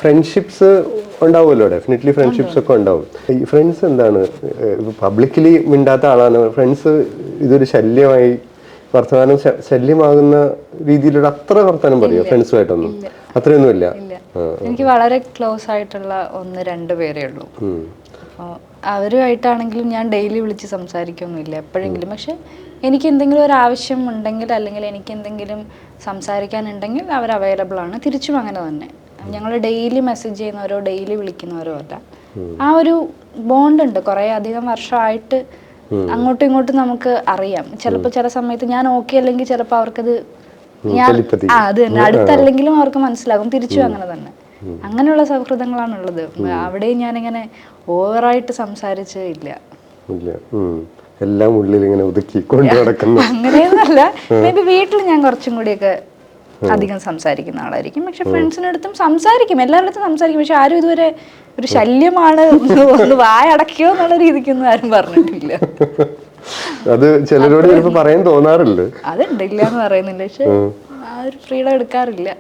Friendships ഉണ്ടാവുമല്ലോ, definitely friendships ഒക്കെ ഉണ്ടാവും. ഈ ഫ്രണ്ട്സ് എന്താണ്, പബ്ലിക്കലി മിണ്ടാത്ത ആളാണ്, ഫ്രണ്ട്സ് ഇതൊരു ശല്യമായി വർത്തമാനം ശല്യമാകുന്ന രീതിയിലുള്ള അത്ര വർത്തമാനം പറയോ ഫ്രണ്ട്സുമായിട്ടൊന്നും? അത്രയൊന്നും ഇല്ല. എനിക്ക് വളരെ ക്ലോസ് ആയിട്ടുള്ള 1-2 പേരേ ഉള്ളൂ. അപ്പോൾ അവരുമായിട്ടാണെങ്കിലും ഞാൻ ഡെയിലി വിളിച്ച് സംസാരിക്കൊന്നുമില്ല എപ്പോഴെങ്കിലും. പക്ഷെ എനിക്ക് എന്തെങ്കിലും ഒരു ആവശ്യം ഉണ്ടെങ്കിൽ അല്ലെങ്കിൽ എനിക്ക് എന്തെങ്കിലും സംസാരിക്കാനുണ്ടെങ്കിൽ അവർ അവൈലബിൾ ആണ്. തിരിച്ചും അങ്ങനെ തന്നെ. ഞങ്ങൾ ഡെയിലി മെസ്സേജ് ചെയ്യുന്നവരോ ഡെയിലി വിളിക്കുന്നവരോ അല്ല. ആ ഒരു ബോണ്ട് ഉണ്ട്. കുറേ അധികം വർഷമായിട്ട് അങ്ങോട്ടും ഇങ്ങോട്ടും നമുക്ക് അറിയാം. ചിലപ്പോൾ ചില സമയത്ത് ഞാൻ ഓക്കെ അല്ലെങ്കിൽ ചിലപ്പോൾ അവർക്കത് അത് തന്നെ അടുത്തല്ലെങ്കിലും അവർക്ക് മനസ്സിലാകും. തിരിച്ചും അങ്ങനെ തന്നെ. അങ്ങനെയുള്ള സൗഹൃദങ്ങളാണുള്ളത്. അവിടെയും ഞാനിങ്ങനെ ഓവറായിട്ട് സംസാരിച്ചേ ഇല്ല. എല്ലാം ഉള്ളിൽ ഇങ്ങനെ ഒതുക്കി കൊണ്ട് നടക്കുന്നു. അങ്ങനെയൊന്നുമല്ല. മേ ബി വീട്ടിൽ ഞാൻ കുറച്ചും കൂടിയൊക്കെ അധികം സംസാരിക്കുന്ന ആളായിരിക്കും. പക്ഷെ ഫ്രണ്ട്സിനടുത്തും സംസാരിക്കും, എല്ലാവരുടെ അടുത്തും സംസാരിക്കും. പക്ഷെ ആരും ഇതുവരെ ഒരു ശല്യമാണ് ഒന്ന് വായടക്കിയോ എന്നുള്ള രീതിക്കൊന്നും ആരും പറഞ്ഞിട്ടില്ല. അത് ചിലരോട് ചിലപ്പോൾ പറയാൻ തോന്നാറുണ്ട്. അതുണ്ട്, ഇല്ല എന്ന് പറയുന്നില്ല. പക്ഷെ ആ ഒരു ഫ്രീഡം എടുക്കാറില്ല.